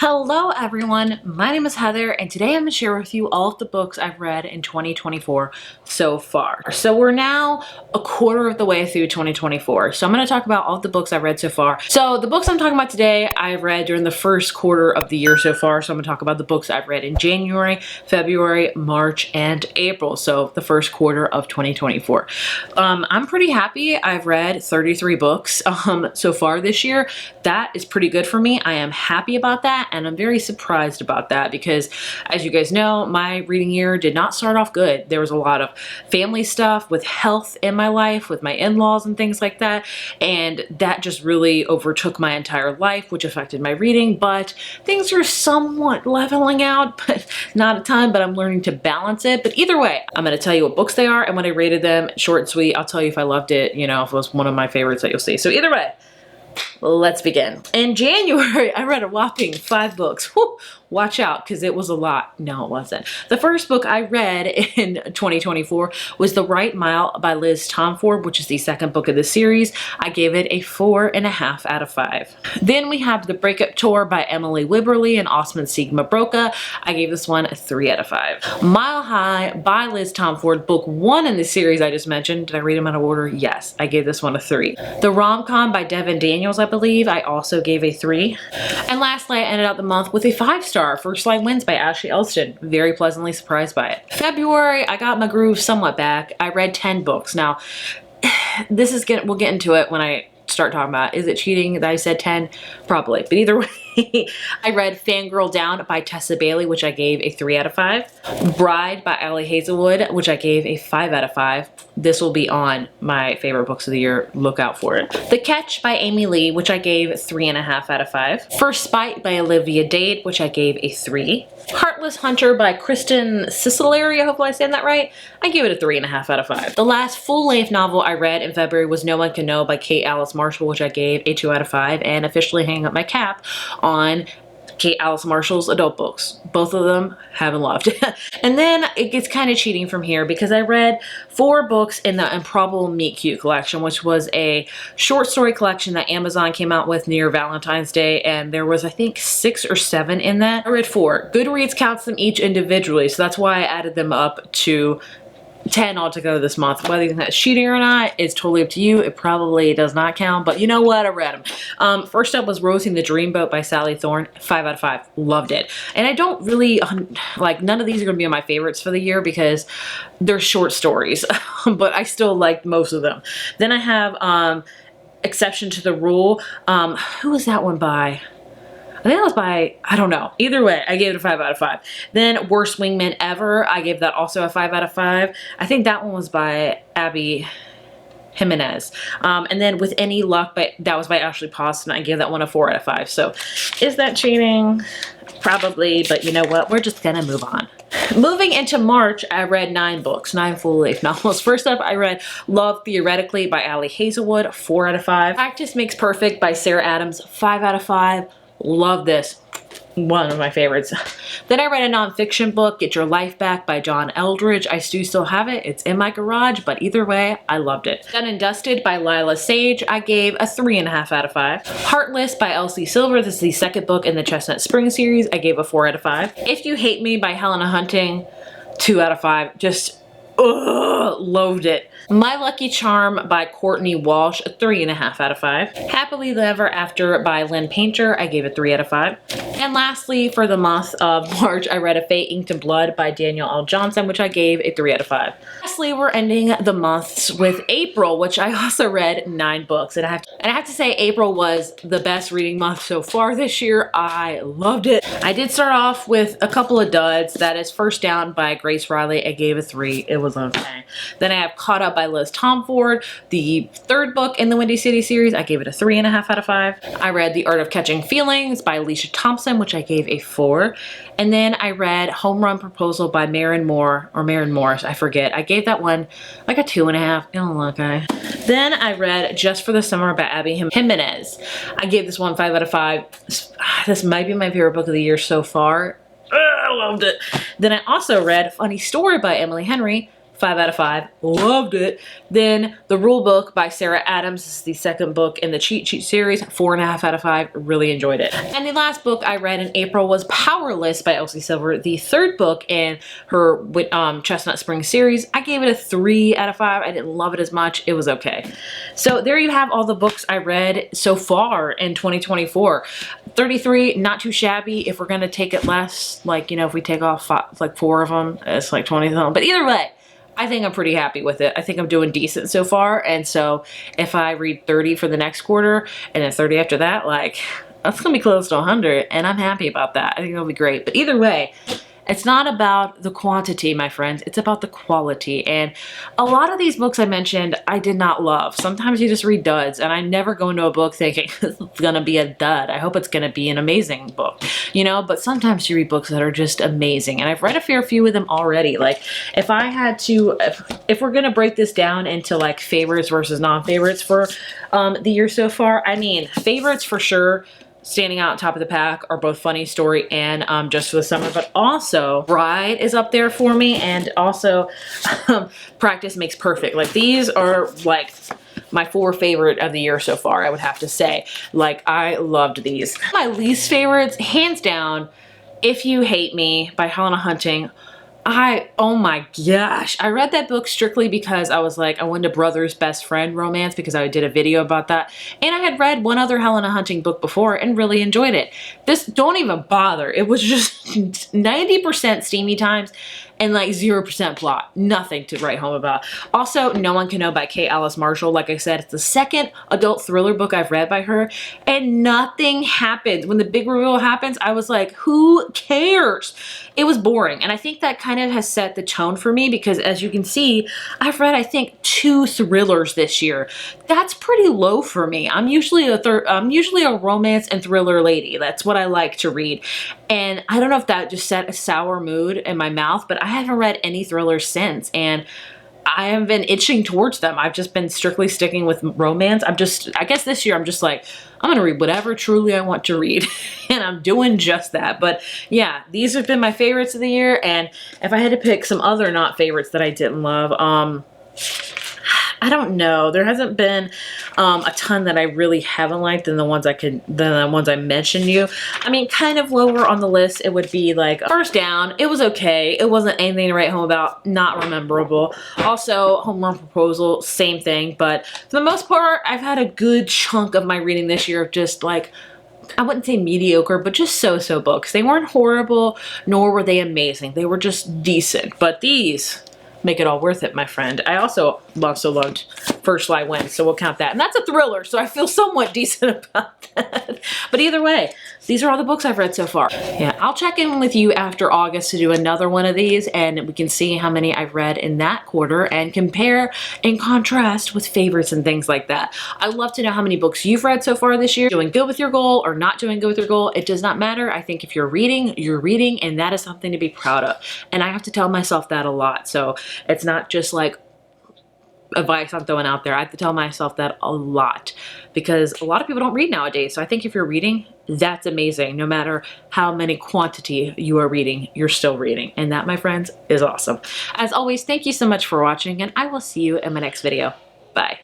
Hello everyone, my name is Heather and today I'm going to share with you all of the books I've read in 2024 so far. So we're now a quarter of the way through 2024. So I'm going to talk about all of the books I've read so far. So the books I'm talking about today, I've read during the first quarter of the year so far. So I'm going to talk about the books I've read in January, February, March, and April. So the first quarter of 2024. I'm pretty happy. I've read 33 books so far this year. That is pretty good for me. I am happy about that. And I'm very surprised about that because, as you guys know, my reading year did not start off good. There was a lot of family stuff with health in my life, with my in-laws and things like that. And that just really overtook my entire life, which affected my reading. But things are somewhat leveling out, but not a ton, but I'm learning to balance it. But either way, I'm going to tell you what books they are and when I rated them, short and sweet. I'll tell you if I loved it, if it was one of my favorites that you'll see. So either way, let's begin. In January, I read a whopping 5 books. Whew, watch out, because it was a lot. No, it wasn't. The first book I read in 2024 was The Right Mile by Liz Tomford, which is the second book of the series. I gave it a 4.5 out of 5. Then we have The Breakup Tour by Emily Wibberley and Osman Sigma Broca. I gave this one a 3 out of 5. Mile High by Liz Tomford, book 1 in the series I just mentioned. Did I read them out of order? Yes, I gave this one a 3. The Rom-Com by Devin Daniels, I believe, I also gave a 3. And lastly, I ended out the month with a 5-star. First Light Wins by Ashley Elston. Very pleasantly surprised by it. February, I got my groove somewhat back. I read 10 books. Now, we'll get into it when I start talking about it. Is it cheating that I said 10? Probably. But either way, I read Fangirl Down by Tessa Bailey, which I gave a 3 out of 5. Bride by Allie Hazelwood, which I gave a 5 out of 5. This will be on my favorite books of the year. Look out for it. The Catch by Amy Lee, which I gave 3.5 out of 5. First Spite by Olivia Dade, which I gave a 3. Heartless Hunter by Kristen Cicilleri, hopefully I said that right. I gave it a 3.5 out of 5. The last full-length novel I read in February was No One Can Know by Kate Alice Marshall, which I gave a 2 out of 5, and officially hang up my cap on Kate Alice Marshall's adult books. Both of them haven't loved. And then it gets kind of cheating from here because I read 4 books in the Improbable Meet Cute collection, which was a short story collection that Amazon came out with near Valentine's Day, and there was, I think, 6 or 7 in that. I read 4. Goodreads counts them each individually, so that's why I added them up to 10 altogether this month. Whether you think that's cheating or not is totally up to you. It probably does not count, but you know what? I read them. First up was Rosing the Dreamboat by Sally Thorne. 5 out of 5. Loved it. And I don't really, none of these are going to be my favorites for the year because they're short stories, but I still liked most of them. Then I have Exception to the Rule. Who was that one by? I think that was by, I don't know. Either way, I gave it a 5 out of 5. Then Worst Wingman Ever, I gave that also a 5 out of 5. I think that one was by Abby Jimenez. And then With Any Luck, that was by Ashley Poston. I gave that one a 4 out of 5. So is that cheating? Probably, but you know what? We're just gonna move on. Moving into March, I read 9 books, 9 full-length novels. First up, I read Love Theoretically by Allie Hazelwood, 4 out of 5. Practice Makes Perfect by Sarah Adams, 5 out of 5. Love this. One of my favorites. Then I read a nonfiction book, Get Your Life Back by John Eldridge. I do still have it. It's in my garage, but either way, I loved it. Done and Dusted by Lila Sage. I gave a 3.5 out of 5. Heartless by Elsie Silver. This is the second book in the Chestnut Spring series. I gave a 4 out of 5. If You Hate Me by Helena Hunting. 2 out of 5. Just loathed it. My Lucky Charm by Courtney Walsh, a 3.5 out of 5. Happily Ever After by Lynn Painter, I gave it 3 out of 5. And lastly, for the month of March, I read A Fate Inked in Blood by Daniel L. Johnson, which I gave a 3 out of 5. Lastly, we're ending the months with April, which I also read 9 books. And I have to say, April was the best reading month so far this year. I loved it. I did start off with a couple of duds. That is First Down by Grace Riley. I gave a 3. It was okay. Then I have Caught Up by Liz Tomford, the third book in the Windy City series. I gave it a 3.5 out of 5. I read The Art of Catching Feelings by Alicia Thompson, which I gave a 4. And then I read Home Run Proposal by Maren Morris, I forget. I gave that one like a 2.5. Oh, okay. Then I read Just for the Summer by Abby Jimenez. I gave this one 5 out of 5. This might be my favorite book of the year so far. I loved it. Then I also read Funny Story by Emily Henry. 5 out of 5. Loved it. Then The Rule Book by Sarah Adams. This is the second book in the Cheat Sheet series. 4.5 out of 5. Really enjoyed it. And the last book I read in April was Powerless by Elsie Silver, the third book in her Chestnut Springs series. I gave it a 3 out of 5. I didn't love it as much. It was okay. So there you have all the books I read so far in 2024. 33, not too shabby. If we're going to take it less, like, you know, if we take off like 4 of them, it's like 20 something. But either way, I think I'm pretty happy with it. I think I'm doing decent so far. And so if I read 30 for the next quarter and then 30 after that, like, that's going to be close to 100. And I'm happy about that. I think it'll be great. But either way, it's not about the quantity, my friends. It's about the quality. And a lot of these books I mentioned, I did not love. Sometimes you just read duds, and I never go into a book thinking it's gonna be a dud. I hope it's gonna be an amazing book, you know? But sometimes you read books that are just amazing. And I've read a fair few of them already. Like, if I had to, if we're gonna break this down into like favorites versus non-favorites for the year so far, I mean, favorites for sure, standing out top of the pack are both Funny Story and Just for the Summer, but also Bride is up there for me, and also Practice Makes Perfect. Like, these are like my 4 favorite of the year so far, I would have to say. Like, I loved these. My least favorites, hands down, If You Hate Me by Helena Hunting. Oh my gosh, I read that book strictly because I was like, I wanted a brother's best friend romance because I did a video about that. And I had read one other Helena Hunting book before and really enjoyed it. This, don't even bother. It was just 90% steamy times and like 0% plot. Nothing to write home about. Also, No One Can Know by Kay Alice Marshall. Like I said, it's the second adult thriller book I've read by her, and nothing happens. When the big reveal happens, I was like, who cares? It was boring. And I think that kind of has set the tone for me because, as you can see, I've read, I think, 2 thrillers this year. That's pretty low for me. I'm usually a romance and thriller lady. That's what I like to read. And I don't know if that just set a sour mood in my mouth, but I haven't read any thrillers since, and I have been itching towards them. I've just been strictly sticking with romance. I guess this year I'm just like, I'm gonna read whatever truly I want to read, and I'm doing just that. But yeah, these have been my favorites of the year, and if I had to pick some other not favorites that I didn't love, I don't know. There hasn't been a ton that I really haven't liked than the ones I mentioned you. I mean, kind of lower on the list, it would be like First Down. It was okay. It wasn't anything to write home about. Not rememberable. Also, Home Run Proposal, same thing. But for the most part, I've had a good chunk of my reading this year of just like, I wouldn't say mediocre, but just so-so books. They weren't horrible, nor were they amazing. They were just decent. But these make it all worth it, my friend. I also loved First Lie Wins, so we'll count that. And that's a thriller, so I feel somewhat decent about that. But either way, these are all the books I've read so far. Yeah, I'll check in with you after August to do another one of these, and we can see how many I've read in that quarter and compare and contrast with favorites and things like that. I'd love to know how many books you've read so far this year. Doing good with your goal or not doing good with your goal, it does not matter. I think if you're reading, and that is something to be proud of. And I have to tell myself that a lot. So it's not just like advice I'm throwing out there. I have to tell myself that a lot because a lot of people don't read nowadays. So I think if you're reading, that's amazing. No matter how many quantity you are reading, you're still reading. And that, my friends, is awesome. As always, thank you so much for watching, and I will see you in my next video. Bye.